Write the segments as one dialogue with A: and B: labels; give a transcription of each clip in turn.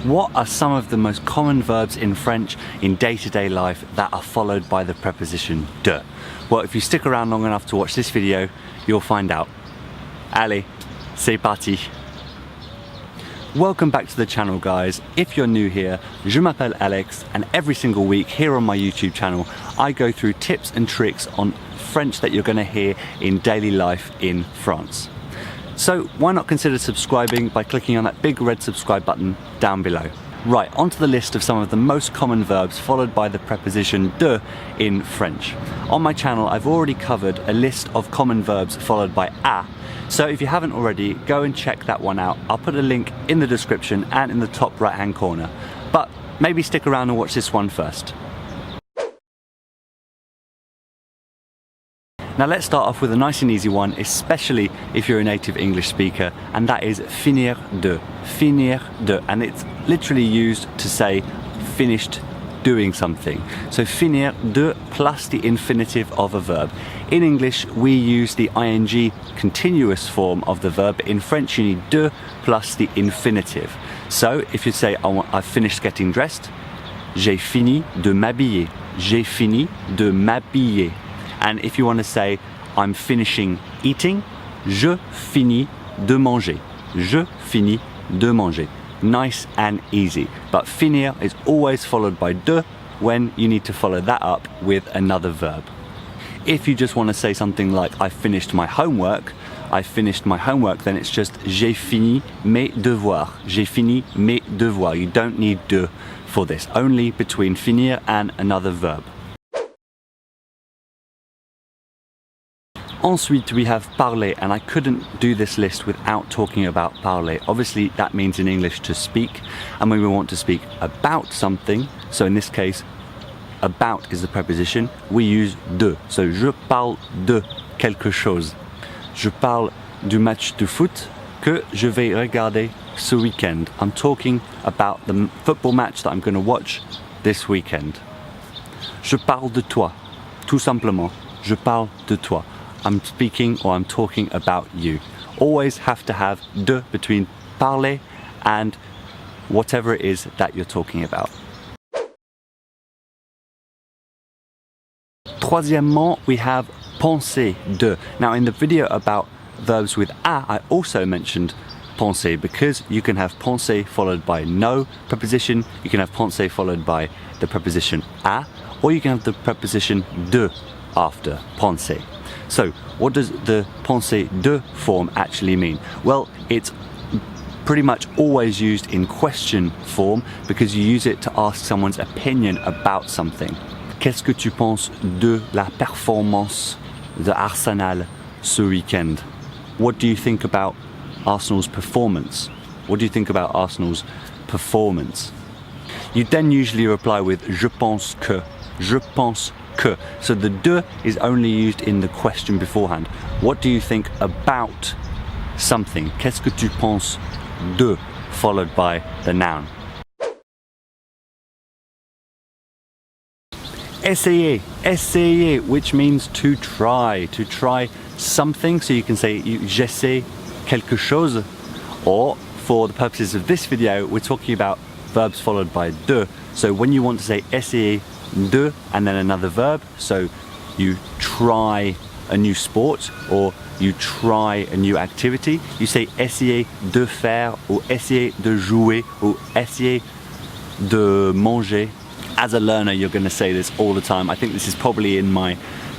A: What are some of the most common verbs in French in day-to-day life that are followed by the preposition de? Well, if you stick around long enough to watch this video, you'll find out. Allez, c'est parti! Welcome back to the channel, guys. If you're new here, je m'appelle Alex, and every single week here on my YouTube channel, I go through tips and tricks on French that you're going to hear in daily life in France. So why not consider subscribing by clicking on that big red subscribe button down below. Right, onto the list of some of the most common verbs followed by the preposition de in French. On my channel, I've already covered a list of common verbs followed by a, so if you haven't already, go and check that one out. I'll put a link in the description and in the top right hand corner. But maybe stick around and watch this one first. Now let's start off with a nice and easy one, especially if you're a native English speaker, and that is finir de. Finir de, and it's literally used to say finished doing something. So finir de plus the infinitive of a verb. In English we use the ing continuous form of the verb, but in French you need de plus the infinitive. So if you say I've finished getting dressed, j'ai fini de m'habiller. J'ai fini de m'habiller. And if you want to say, I'm finishing eating, je finis de manger. Je finis de manger. Nice and easy. But finir is always followed by de when you need to follow that up with another verb. If you just want to say something like, I finished my homework, then it's just j'ai fini mes devoirs. J'ai fini mes devoirs. You don't need de for this, only between finir and another verb. Ensuite, we have parler, and I couldn't do this list without talking about parler. Obviously, that means in English to speak, and when we want to speak about something, so in this case, about is the preposition, we use de. So, je parle de quelque chose. Je parle du match de foot que je vais regarder ce weekend. I'm talking about the football match that I'm going to watch this weekend. Je parle de toi, tout simplement. Je parle de toi. I'm speaking or I'm talking about you. Always have to have de between parler and whatever it is that you're talking about. Troisièmement, we have penser de. Now in the video about verbs with a, I also mentioned penser because you can have penser followed by no preposition, you can have penser followed by the preposition a, or you can have the preposition de after penser. So what does the penser de form actually mean? Well, it's pretty much always used in question form because you use it to ask someone's opinion about something. Qu'est-ce que tu penses de la performance de Arsenal ce weekend? What do you think about Arsenal's performance? What do you think about Arsenal's performance? You then usually reply with je pense que. Je pense que. So the de is only used in the question beforehand. What do you think about something? Qu'est-ce que tu penses de, followed by the noun. Essayer, essayer, which means to try something. So you can say j'essaie quelque chose, or for the purposes of this video, we're talking about verbs followed by de. So when you want to say essayer de and then another verb, so you try a new sport or you try a new activity, you say essayer de faire or essayer de jouer or essayer de manger. As a learner, you're going to say this all the time. I think this is probably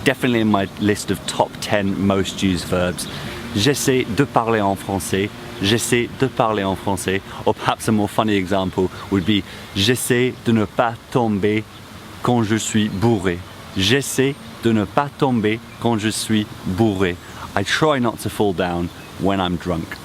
A: definitely in my list of top 10 most used verbs. J'essaie de parler en français. J'essaie de parler en français. Or perhaps a more funny example would be j'essaie de ne pas tomber quand je suis bourré. J'essaie de ne pas tomber quand je suis bourré. I try not to fall down when I'm drunk.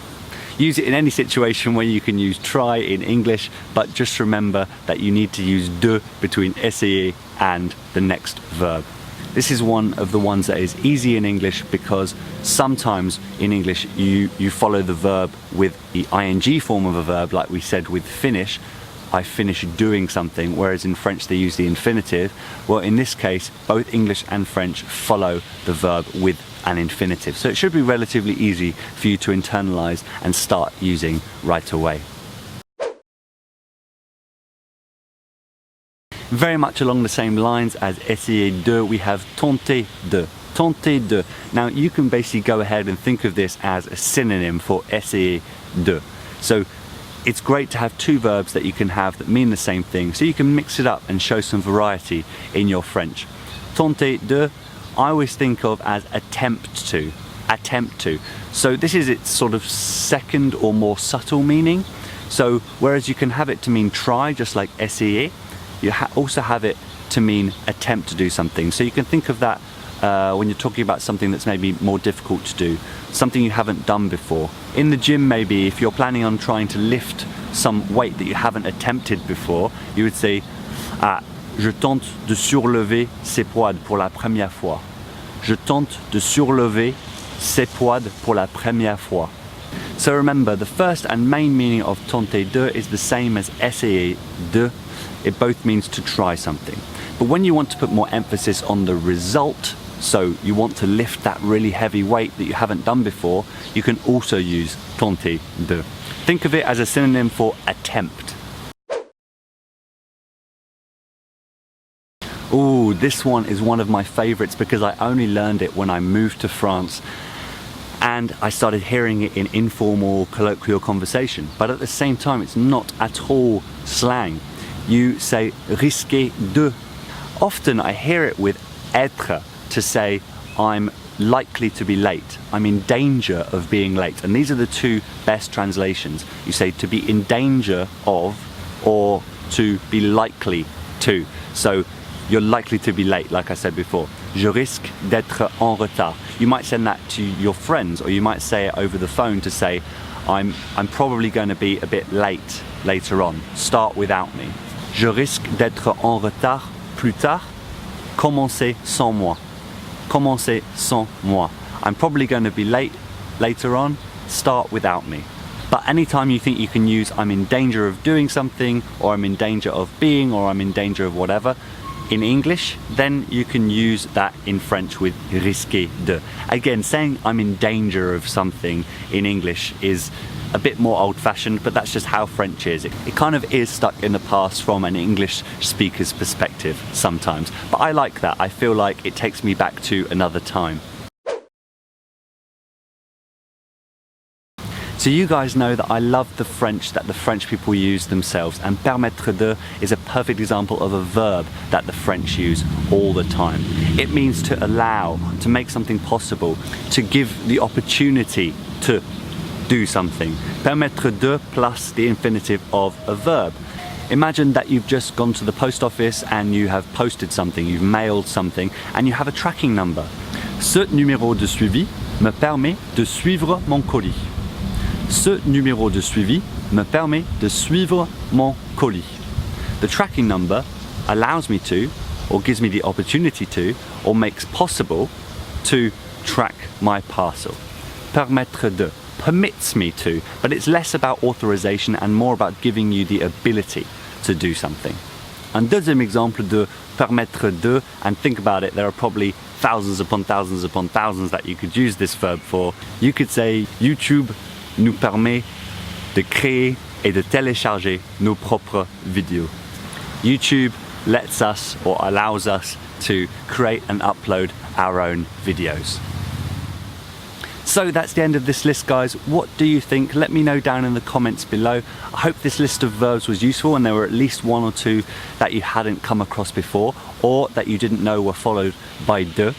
A: Use it in any situation where you can use try in English, but just remember that you need to use de between essayer and the next verb. This is one of the ones that is easy in English because sometimes in English you follow the verb with the ing form of a verb, like we said with finish. I finish doing something, whereas in French they use the infinitive. Well, in this case, both English and French follow the verb with an infinitive. So it should be relatively easy for you to internalize and start using right away. Very much along the same lines as essayer de, we have tenter de. Tenter de. Now you can basically go ahead and think of this as a synonym for essayer de. So it's great to have two verbs that you can have that mean the same thing, so you can mix it up and show some variety in your French. Tenter de, I always think of as attempt to. Attempt to. So this is its sort of second or more subtle meaning. So whereas you can have it to mean try, just like essayer, you also have it to mean attempt to do something. So you can think of that when you're talking about something that's maybe more difficult to do, something you haven't done before. In the gym maybe, if you're planning on trying to lift some weight that you haven't attempted before, you would say, ah, je tente de surlever ces poids pour la première fois. Je tente de surlever ces poids pour la première fois. So remember, the first and main meaning of tenter de is the same as essayer de. It both means to try something. But when you want to put more emphasis on the result, so you want to lift that really heavy weight that you haven't done before, you can also use tenter de. Think of it as a synonym for attempt. Ooh, this one is one of my favorites because I only learned it when I moved to France and I started hearing it in informal colloquial conversation. But at the same time, it's not at all slang. You say risquer de. Often I hear it with être, to say I'm likely to be late, I'm in danger of being late. And these are the two best translations. You say to be in danger of or to be likely to. So you're likely to be late, like I said before. Je risque d'être en retard. You might send that to your friends, or you might say it over the phone to say, I'm probably going to be a bit late later on. Start without me. Je risque d'être en retard plus tard. Commencez sans moi. Commencez sans moi. I'm probably going to be late later on. Start without me. But anytime you think you can use I'm in danger of doing something, or I'm in danger of being, or I'm in danger of whatever, in English, then you can use that in French with risquer de. Again, saying I'm in danger of something in English is a bit more old-fashioned, but that's just how French is. It kind of is stuck in the past from an English speaker's perspective sometimes. But I like that. I feel like it takes me back to another time. So you guys know that I love the French that the French people use themselves, and permettre de is a perfect example of a verb that the French use all the time. It means to allow, to make something possible, to give the opportunity to do something. Permettre de plus the infinitive of a verb. Imagine that you've just gone to the post office and you have posted something, you've mailed something, and you have a tracking number. Ce numéro de suivi me permet de suivre mon colis. Ce numéro de suivi me permet de suivre mon colis. The tracking number allows me to, or gives me the opportunity to, or makes possible to track my parcel. Permettre de permits me to, but it's less about authorization and more about giving you the ability to do something. Un deuxième exemple de permettre de, and think about it, there are probably thousands upon thousands upon thousands that you could use this verb for. You could say YouTube nous permet de créer et de télécharger nos propres vidéos. YouTube lets us, or allows us, to create and upload our own videos. So that's the end of this list, guys. What do you think? Let me know down in the comments below. I hope this list of verbs was useful and there were at least one or two that you hadn't come across before, or that you didn't know were followed by de.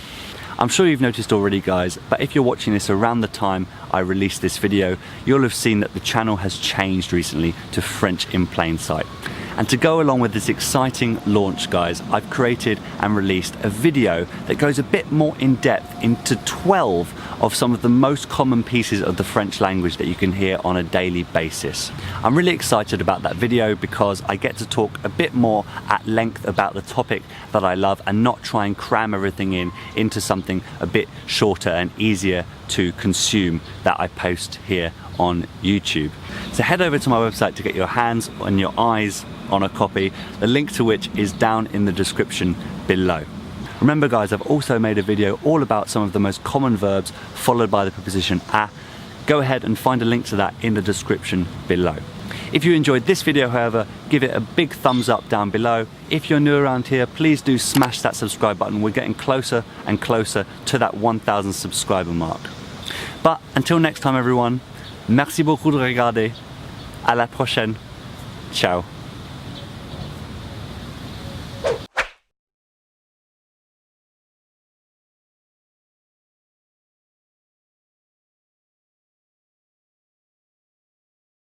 A: I'm sure you've noticed already, guys, but if you're watching this around the time I released this video, you'll have seen that the channel has changed recently to French in Plain Sight. And to go along with this exciting launch, guys, I've created and released a video that goes a bit more in depth into 12 of some of the most common pieces of the French language that you can hear on a daily basis. I'm really excited about that video because I get to talk a bit more at length about the topic that I love and not try and cram everything into something a bit shorter and easier to consume that I post here on YouTube. So head over to my website to get your hands and your eyes on a copy, the link to which is down in the description below. Remember, guys, I've also made a video all about some of the most common verbs followed by the preposition a. Go ahead and find a link to that in the description below. If you enjoyed this video, however, give it a big thumbs up down below. If you're new around here, please do smash that subscribe button. We're getting closer and closer to that 1,000 subscriber mark. But until next time everyone, merci beaucoup de regarder. À la prochaine. Ciao.